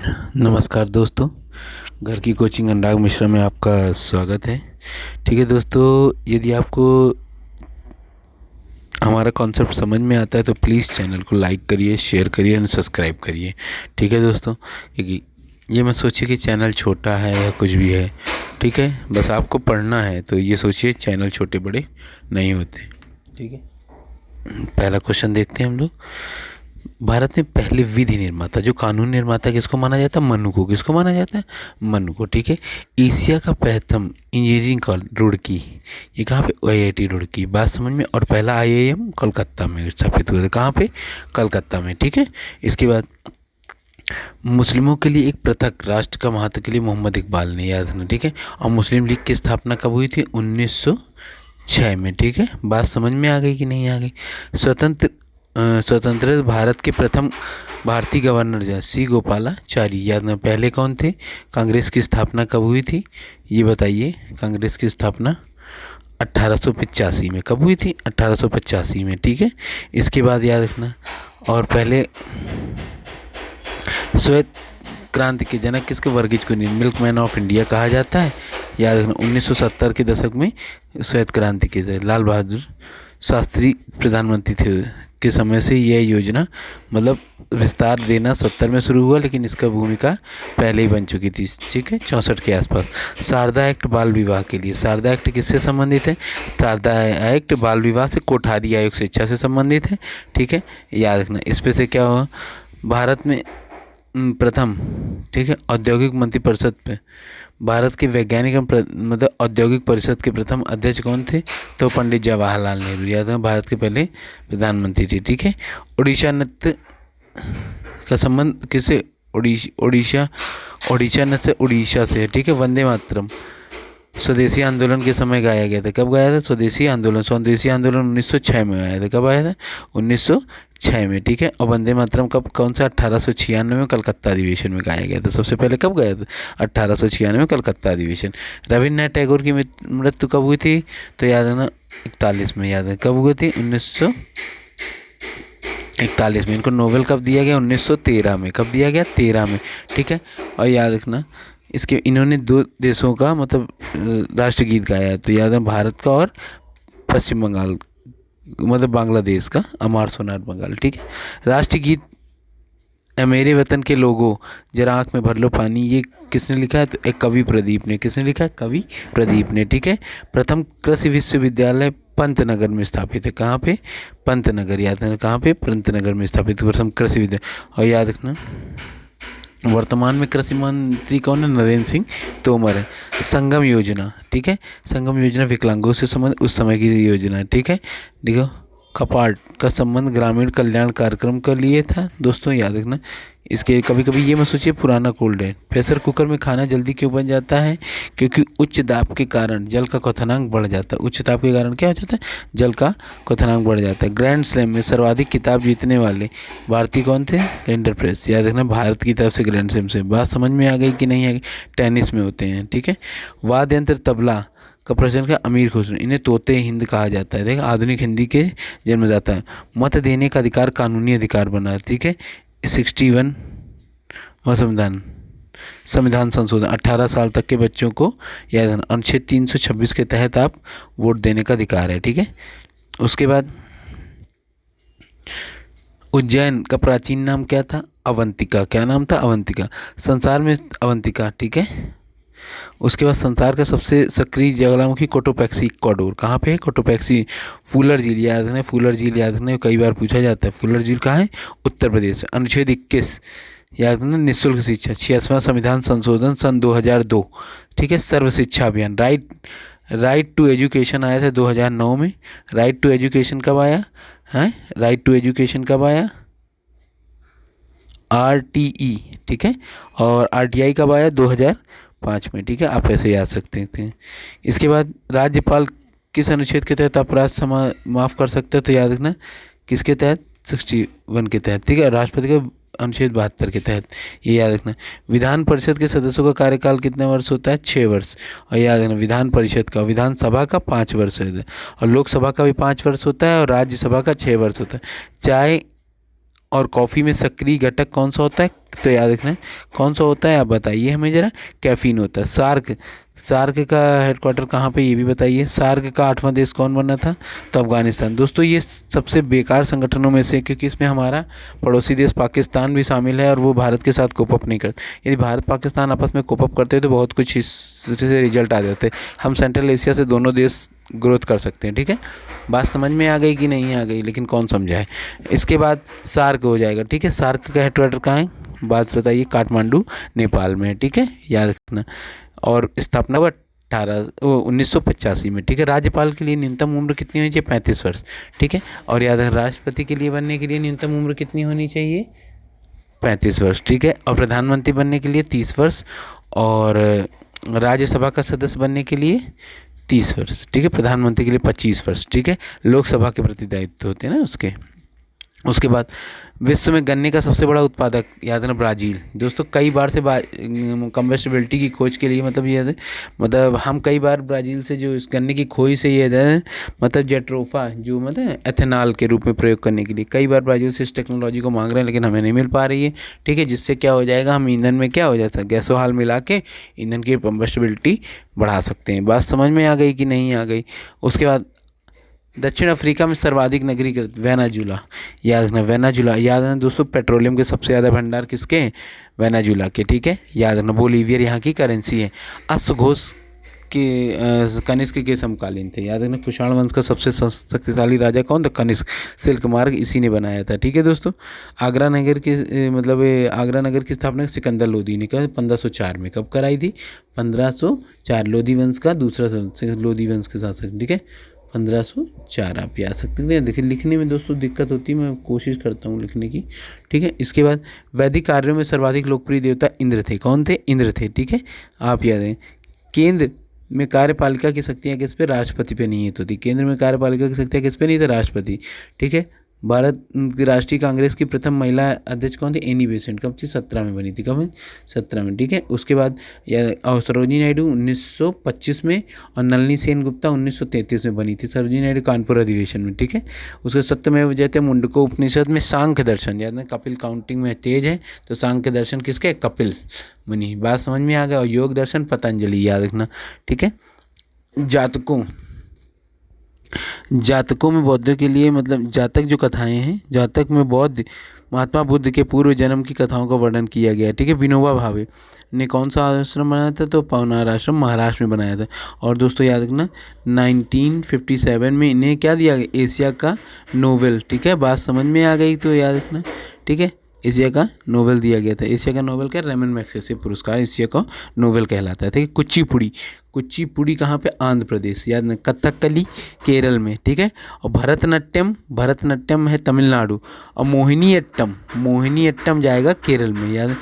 नमस्कार दोस्तों। घर की कोचिंग अनुराग मिश्रा में आपका स्वागत है। ठीक है दोस्तों, यदि आपको हमारा कॉन्सेप्ट समझ में आता है तो प्लीज़ चैनल को लाइक करिए, शेयर करिए और सब्सक्राइब करिए। ठीक है दोस्तों, क्योंकि ये मत सोचिए कि चैनल छोटा है या कुछ भी है। ठीक है, बस आपको पढ़ना है तो ये सोचिए चैनल छोटे बड़े नहीं होते। ठीक है, पहला क्वेश्चन देखते हैं हम लोग। भारत में पहले विधि निर्माता, जो कानून निर्माता, किसको माना जाता है? मनु को। किसको माना जाता है? मनु को। ठीक है, एशिया का प्रथम इंजीनियरिंग कॉलेज रुड़की, ये कहाँ पे? आईआईटी रुड़की। बात समझ में। और पहला आईआईएम कोलकाता में स्थापित हुआ था। कहाँ पे? कलकत्ता में। ठीक है, इसके बाद मुस्लिमों के लिए एक पृथक राष्ट्र का महत्व के लिए मोहम्मद इकबाल ने, याद रखना। ठीक है, और मुस्लिम लीग की स्थापना कब हुई थी? 1906 में। ठीक है, बात समझ में आ गई कि नहीं आ गई? स्वतंत्र भारत के प्रथम भारतीय गवर्नर जनरल सी गोपालाचारी, याद में पहले कौन थे? कांग्रेस की स्थापना कब हुई थी ये बताइए? कांग्रेस की स्थापना 1885 में। कब हुई थी? 1885 में। ठीक है, इसके बाद याद रखना। और पहले श्वेत क्रांति के जनक किसको? Verghese Kurien, milkman of India कहा जाता है। याद रखना, 1970 के दशक में श्वेत क्रांति के लाल बहादुर शास्त्री प्रधानमंत्री थे के समय से यह योजना, मतलब विस्तार देना 70 में शुरू हुआ, लेकिन इसका भूमिका पहले ही बन चुकी थी। ठीक है, 64 के आसपास। शारदा एक्ट बाल विवाह के लिए, शारदा एक्ट किससे संबंधित है? शारदा एक्ट बाल विवाह से कोठारी आयोग शिक्षा से संबंधित है। ठीक है, याद रखना। इस पे से क्या हुआ? भारत में प्रथम, ठीक है, औद्योगिक मंत्रिपरिषद पे भारत के वैज्ञानिक मतलब औद्योगिक परिषद के प्रथम अध्यक्ष कौन थे? तो पंडित जवाहरलाल नेहरू, याद है, भारत के पहले प्रधानमंत्री थे। ठीक है, उड़ीसा नृत्य का संबंध किसे? उड़ीसा उड़ीसा नृत्य से उड़ीसा से है। ठीक है, वंदे मातरम स्वदेशी आंदोलन के समय गाया गया था। कब गाया था? स्वदेशी आंदोलन 1906 में आया था। कब आया था? 1906 में। ठीक है, और वंदे मातरम कब, कौन सा? 1896 में कलकत्ता अधिवेशन में गाया गया था। सबसे पहले कब गाया था? 1896 में कलकत्ता अधिवेशन। रविन्द्रनाथ टैगोर की मृत्यु कब हुई थी? तो याद है ना, 41 में। याद है कब हुई थी? 1941 में। इनको नोबेल कब दिया गया? 1913 में। कब दिया गया? 13 में। ठीक है, और याद रखना, इसके इन्होंने दो देशों का मतलब राष्ट्रगीत गाया है। तो याद है, भारत का और पश्चिम बंगाल, मतलब बांग्लादेश का, अमार सोनार बंगाल। ठीक है, राष्ट्रगीत ए मेरे वतन के लोगों जरा आँख में भर लो पानी, ये किसने लिखा है? तो एक कवि प्रदीप ने। किसने लिखा है? कवि प्रदीप ने। ठीक है, प्रथम कृषि विश्वविद्यालय पंतनगर में स्थापित है। कहाँ पे? पंतनगर। याद है, कहाँ पे? पंतनगर में स्थापित प्रथम कृषि विद्यालय। और याद रखना, वर्तमान में कृषि मंत्री कौन है? नरेंद्र सिंह तोमर है। संगम योजना, ठीक है, संगम योजना विकलांगों से संबंध उस समय की योजना है। ठीक है, देखो, कपाट का संबंध ग्रामीण कल्याण कार्यक्रम के लिए था। दोस्तों याद रखना, इसके कभी कभी ये मत सोचिए पुराना कोल्ड है। प्रेशर कुकर में खाना जल्दी क्यों बन जाता है? क्योंकि उच्च दाब के कारण जल का क्वथनांक बढ़ जाता है। उच्च दाब के कारण क्या हो जाता है? जल का क्वथनांक बढ़ जाता है। ग्रैंड स्लैम में सर्वाधिक किताब जीतने वाले भारतीय कौन थे? Lender press. याद रखना, भारत की तरफ से ग्रैंड स्लैम से। बात समझ में आ गई कि नहीं आ गई? टेनिस में होते हैं। ठीक है, वाद्य यंत्र तबला का प्रचलन का अमीर खुसरो, इन्हें तोते हिंद कहा जाता है। देखा, आधुनिक हिंदी के जन्मदाता है। मत देने का अधिकार कानूनी अधिकार बना है। ठीक है, 61 और संविधान संशोधन 18 साल तक के बच्चों को, याद रखना, अनुच्छेद 326 के तहत आप वोट देने का अधिकार है। ठीक है, उसके बाद उज्जैन का प्राचीन नाम क्या था? अवंतिका। क्या नाम था? अवंतिका। संसार में अवंतिका। ठीक है, उसके बाद संसार का सबसे सक्रिय ज्वालामुखी कोटोपैक्सी इक्वाडोर। कहाँ पे है? कोटोपैक्सी। फूलर झील, याद रखना, फूलर झील याद रखना, कई बार पूछा जाता है। फूलर झील कहाँ है? उत्तर प्रदेश। अनुच्छेद 21, याद रखना, निःशुल्क शिक्षा। 66वां संविधान संशोधन सन 2002। ठीक है, सर्व शिक्षा अभियान। राइट टू एजुकेशन आया था 2009 में। राइट टू एजुकेशन कब आया है? राइट टू एजुकेशन कब आया? RTE। ठीक है, और RTI कब आया? 2005 में। ठीक है, आप ऐसे याद सकते हैं। इसके बाद राज्यपाल किस अनुच्छेद के तहत अपराध माफ़ कर सकते हैं? तो याद रखना, किसके तहत? 61 के तहत। ठीक है, राष्ट्रपति का अनुच्छेद 72 के तहत, ये याद रखना। विधान परिषद के सदस्यों का कार्यकाल कितने वर्ष होता है? 6 वर्ष। और याद रखना, विधान परिषद का, विधानसभा का 5 वर्ष होता है, और लोकसभा का भी 5 वर्ष होता है, और राज्यसभा का 6 वर्ष होता है। चाहे और कॉफ़ी में सक्रिय घटक कौन सा होता है? तो याद रखना है कौन सा होता है, आप बताइए हमें ज़रा। कैफीन होता है। सार्क, सार्क का हेडक्वार्टर कहाँ पे ये भी बताइए। सार्क का 8वां देश कौन बना था? तो अफगानिस्तान। दोस्तों ये सबसे बेकार संगठनों में से, क्योंकि इसमें हमारा पड़ोसी देश पाकिस्तान भी शामिल है और वो भारत के साथ कोप अप नहीं करते। यदि भारत पाकिस्तान आपस में कोप अप करते तो बहुत कुछ इससे रिजल्ट आ जाते। हम सेंट्रल एशिया से दोनों देश ग्रोथ कर सकते हैं। ठीक है, बात समझ में आ गई कि नहीं आ गई, लेकिन कौन समझाए। इसके बाद सार्क हो जाएगा। ठीक है, सार्क का हेडक्वार्टर कहाँ है? बात बताइए। काठमांडू नेपाल में है। ठीक है, याद रखना। और स्थापना हुआ 1985 में। ठीक है, राज्यपाल के लिए न्यूनतम उम्र कितनी होनी चाहिए? 35 वर्ष। ठीक है, और याद है राष्ट्रपति के लिए बनने के लिए न्यूनतम उम्र कितनी होनी चाहिए? 35 वर्ष। ठीक है, और प्रधानमंत्री बनने के लिए 30 वर्ष, और राज्यसभा का सदस्य बनने के लिए 30 वर्ष। ठीक है, प्रधानमंत्री के लिए 25 वर्ष। ठीक है, लोकसभा के प्रति दायित्व होते हैं ना उसके। उसके बाद विश्व में गन्ने का सबसे बड़ा उत्पादक, याद रखना, ब्राज़ील। दोस्तों कई बार से कम्बेस्टिबिलिटी की खोज के लिए, मतलब ये है, मतलब हम कई बार ब्राज़ील से जो इस गन्ने की खोई से ये है, मतलब जेट्रोफा जो मतलब एथेनॉल के रूप में प्रयोग करने के लिए कई बार ब्राज़ील से इस टेक्नोलॉजी को मांग रहे हैं, लेकिन हमें नहीं मिल पा रही है। ठीक है, जिससे क्या हो जाएगा, हम ईंधन में क्या हो जाता है, गैसोहाल मिला के ईंधन की कम्बेस्टिबिलिटी बढ़ा सकते हैं। बात समझ में आ गई कि नहीं आ गई? उसके बाद दक्षिण अफ्रीका में सर्वाधिक नगरीकृत वेनेजुला, याद रखना वेनेजुला। याद रखना दोस्तों, पेट्रोलियम के सबसे ज़्यादा भंडार किसके हैं? वेनेजुला के। ठीक है, याद रखना। बोलीवियर यहाँ की करेंसी है। अश्वघोष के कनिष्क के समकालीन थे। याद रखना, कुषाण वंश का सबसे शक्तिशाली राजा कौन था? कनिष्क। सिल्क मार्ग इसी ने बनाया था। ठीक है दोस्तों, आगरा नगर के मतलब आगरा नगर की स्थापना सिकंदर लोदी ने कहा 1504 में। कब कराई थी? 1504। लोदी वंश का दूसरा लोदी वंश के शासक। ठीक है, 1504 आप याद सकते हैं। देखिए लिखने में दोस्तों दिक्कत होती है, मैं कोशिश करता हूँ लिखने की। ठीक है, इसके बाद वैदिक कार्यों में सर्वाधिक लोकप्रिय देवता इंद्र थे। कौन थे? इंद्र थे। ठीक है, आप याद है। केंद्र में कार्यपालिका की शक्तियाँ किस पे? राष्ट्रपति पे निहित होती। केंद्र में कार्यपालिका की शक्तियाँ किस पे नहीं थे? राष्ट्रपति। ठीक है, भारत की राष्ट्रीय कांग्रेस की प्रथम महिला अध्यक्ष कौन थी? Annie Besant. कब थी? 17 में बनी थी। कब? 17 में। ठीक है, उसके बाद सरोजिनी नायडू 1925 में, और नलिनी सेन गुप्ता 1933 में बनी थी। सरोजिनी नायडू कानपुर अधिवेशन में। ठीक है, उसके सत्यमेव जयते मुंडको उपनिषद में सांख्य दर्शन, याद है कपिल काउंटिंग में तेज है, तो सांख्य दर्शन किसके? कपिल मुनि। बात समझ में आ गया। और योग दर्शन पतंजलि, याद रखना। ठीक है, जातकों में बौद्धों के लिए, मतलब जातक जो कथाएं हैं, जातक में बौद्ध महात्मा बुद्ध के पूर्व जन्म की कथाओं का वर्णन किया गया है। ठीक है, विनोबा भावे ने कौन सा आश्रम बनाया था? तो पवनार आश्रम महाराष्ट्र में बनाया था। और दोस्तों याद रखना 1957 में इन्हें क्या दिया गया? एशिया का नोबेल। ठीक है, बात समझ में आ गई तो याद रखना। ठीक है, एशिया का नोबेल दिया गया था। एशिया का नोबेल क्या? रेमन मैग्सेसे पुरस्कार एशिया का नोबेल कहलाता है। ठीक है, कुचिपुड़ी, कुचिपुड़ी कहाँ पे? आंध्र प्रदेश। याद ना, कथकली केरल में। ठीक है, और भरतनाट्यम, भरतनाट्यम है तमिलनाडु, और मोहिनीअट्टम, मोहिनीअट्टम जाएगा केरल में। याद।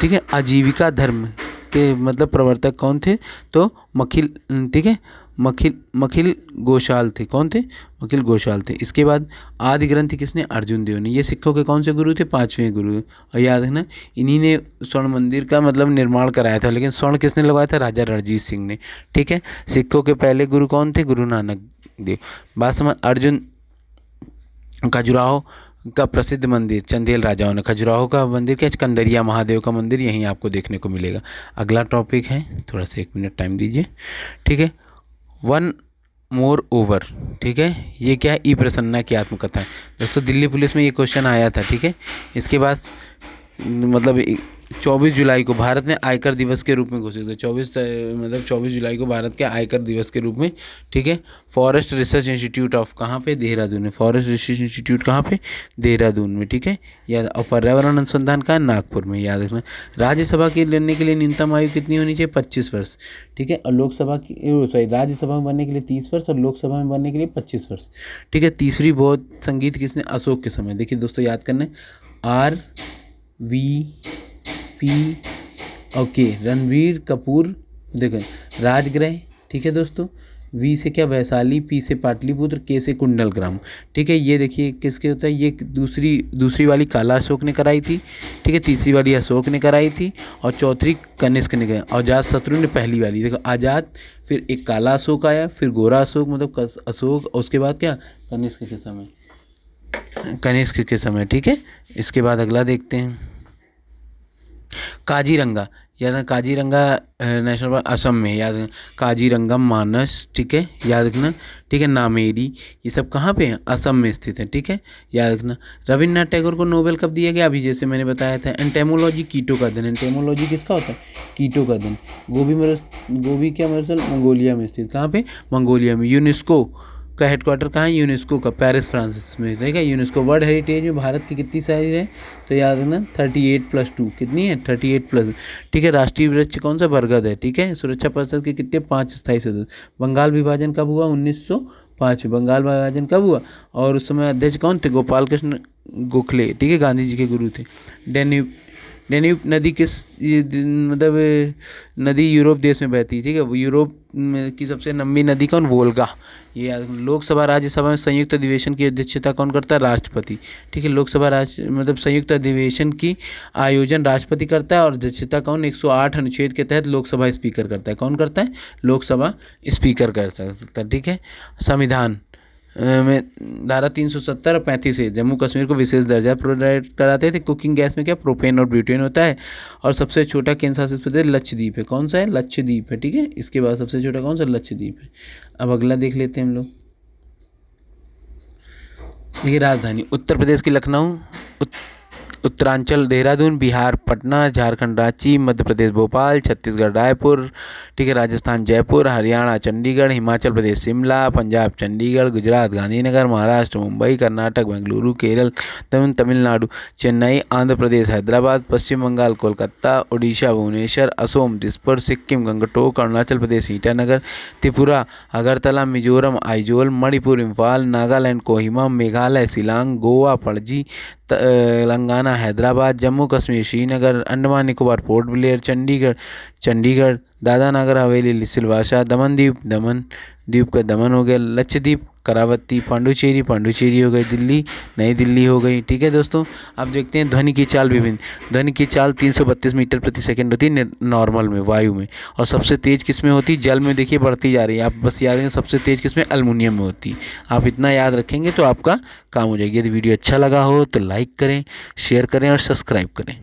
ठीक है, आजीविका धर्म के मतलब प्रवर्तक कौन थे? तो मखिल। ठीक है, मखिल गोशाल थे। कौन थे? मखिल गोशाल थे। इसके बाद आदि ग्रंथ किसने? अर्जुन देव ने। ये सिखों के कौन से गुरु थे? 5वें गुरु। और याद रखना इन्हीं ने स्वर्ण मंदिर का मतलब निर्माण कराया था, लेकिन स्वर्ण किसने लगवाया था? राजा रणजीत सिंह ने। ठीक है, सिखों के पहले गुरु कौन थे? गुरु नानक देव। बात समझ। अर्जुन खजुराहो का प्रसिद्ध मंदिर चंदेल राजाओं ने, खजुराहो का मंदिर क्या? कंदरिया महादेव का मंदिर यहीं आपको देखने को मिलेगा। अगला टॉपिक है, थोड़ा सा 1 मिनट टाइम दीजिए। ठीक है, वन मोर ओवर। ठीक है, ये क्या है? ई प्रसन्ना की आत्मकथा है। दोस्तों दिल्ली पुलिस में ये क्वेश्चन आया था। ठीक है, इसके बाद मतलब 24 जुलाई को भारत ने आयकर दिवस के रूप में घोषित किया। 24 जुलाई को भारत के आयकर दिवस के रूप में। ठीक है, फॉरेस्ट रिसर्च इंस्टीट्यूट ऑफ कहाँ पे? देहरादून में। फॉरेस्ट रिसर्च इंस्टीट्यूट कहाँ पे? देहरादून में। ठीक है, याद। और पर्यावरण अनुसंधान कहाँ? नागपुर में। याद रखना। राज्यसभा के लेने के लिए न्यूनतम आयु कितनी होनी चाहिए? 25 वर्ष। ठीक है, और लोकसभा की राज्यसभा में बनने के लिए 30 वर्ष, और लोकसभा में बनने के लिए 25 वर्ष। ठीक है, तीसरी बहुत संगीत किसने? अशोक के समय। देखिए दोस्तों याद करना है, RVP ओके, रणवीर कपूर। देखें, राजगृह। ठीक है दोस्तों, वी से क्या? वैशाली, पी से पाटलिपुत्र, के से कुंडलग्राम। ठीक है, ये देखिए किसके होता है? ये दूसरी वाली काला अशोक ने कराई थी। ठीक है, तीसरी वाली अशोक ने कराई थी, और चौथी कनिष्क ने कराई। और अजात शत्रु ने पहली वाली। देखो आजाद, फिर एक काला अशोक आया, फिर गोरा अशोक मतलब अशोक, और उसके बाद क्या? कनिष्क के समय। कनिष्क के समय, ठीक है। इसके बाद अगला देखते हैं, काजीरंगा। याद है काजीरंगा नेशनल पार्क असम में, याद है काजीरंगा मानस, ठीक है, याद रखना, ठीक है। नामेरी, ये सब कहाँ पे हैं, असम में स्थित है, ठीक है, याद रखना। रविन्द्रनाथ टैगोर को नोबेल कब दिया गया, अभी जैसे मैंने बताया था। एंटेमोलॉजी कीटों का दिन, एंटेमोलॉजी किसका होता है, कीटों का दिन। गोबी क्या मरुस्थल मंगोलिया में स्थित, कहाँ पे, मंगोलिया में। यूनेस्को का हेडक्वार्टर कहाँ है, यूनेस्को का पेरिस फ्रांस में, ठीक है। यूनेस्को वर्ल्ड हेरिटेज में भारत की कितनी साइज है, तो याद रखना 38+2, कितनी है, 38+, ठीक है। राष्ट्रीय वृक्ष कौन सा, बरगद है, ठीक है। सुरक्षा परिषद के कितने, 5 स्थायी सदस्य। बंगाल विभाजन कब हुआ, 1905 में बंगाल विभाजन कब हुआ, और उस समय अध्यक्ष कौन थे, गोपाल कृष्ण गोखले, ठीक है, गांधी जी के गुरु थे। डेन्यूब नदी किस मतलब नदी यूरोप देश में बहती है, ठीक है। वो यूरोप की सबसे लंबी नदी कौन, वोल्गा। ये लोकसभा राज्यसभा में संयुक्त अधिवेशन की अध्यक्षता कौन करता है, राष्ट्रपति, ठीक है। लोकसभा मतलब संयुक्त अधिवेशन की आयोजन राष्ट्रपति करता है, और अध्यक्षता कौन, 108 अनुच्छेद के तहत लोकसभा स्पीकर करता है। कौन करता है, लोकसभा स्पीकर कर सकता है, ठीक है। संविधान में धारा 370 और 35 से जम्मू कश्मीर को विशेष दर्जा प्रोवाइड कराते थे। कुकिंग गैस में क्या, प्रोपेन और ब्यूटेन होता है। और सबसे छोटा केंद्र शासित प्रदेश लक्षद्वीप है, कौन सा है, लक्षद्वीप है, ठीक है। इसके बाद सबसे छोटा कौन सा, लक्षद्वीप है। अब अगला देख लेते हैं हम लोग, देखिए राजधानी उत्तर प्रदेश की लखनऊ, उत्तरांचल देहरादून, बिहार पटना, झारखंड रांची, मध्य प्रदेश भोपाल, छत्तीसगढ़ रायपुर, ठीक है, राजस्थान जयपुर, हरियाणा चंडीगढ़, हिमाचल प्रदेश शिमला, पंजाब चंडीगढ़, गुजरात गांधीनगर, महाराष्ट्र मुंबई, कर्नाटक बेंगलुरु, केरल तमिलनाडु चेन्नई, आंध्र प्रदेश हैदराबाद, पश्चिम बंगाल कोलकाता, उड़ीसा भुवनेश्वर, असम दिसपुर, सिक्किम गंगटोक, अरुणाचल प्रदेश ईटानगर, त्रिपुरा अगरतला, मिजोरम आइजोल, मणिपुर इम्फाल, नागालैंड कोहिमा, मेघालय शिलांग, गोवा पणजी, तेलंगाना हैदराबाद, जम्मू कश्मीर श्रीनगर, अंडमान निकोबार पोर्ट ब्लेयर, चंडीगढ़, दादरा नगर हवेली सिलवासा, दमन द्वीप का दमन हो गया, लक्षद्वीप करावती, पांडुचेरी हो गई, दिल्ली नई दिल्ली हो गई, ठीक है दोस्तों। अब देखते हैं ध्वनि की चाल विभिन्न। ध्वनि की चाल 332 मीटर प्रति सेकंड होती है नॉर्मल में, वायु में। और सबसे तेज किस में होती है, जल में, देखिए बढ़ती जा रही है। आप बस याद रखें सबसे तेज किस में, एल्युमिनियम में होती है। आप इतना याद रखेंगे तो आपका काम हो जाएगी। यदि वीडियो अच्छा लगा हो तो लाइक करें, शेयर करें और सब्सक्राइब करें।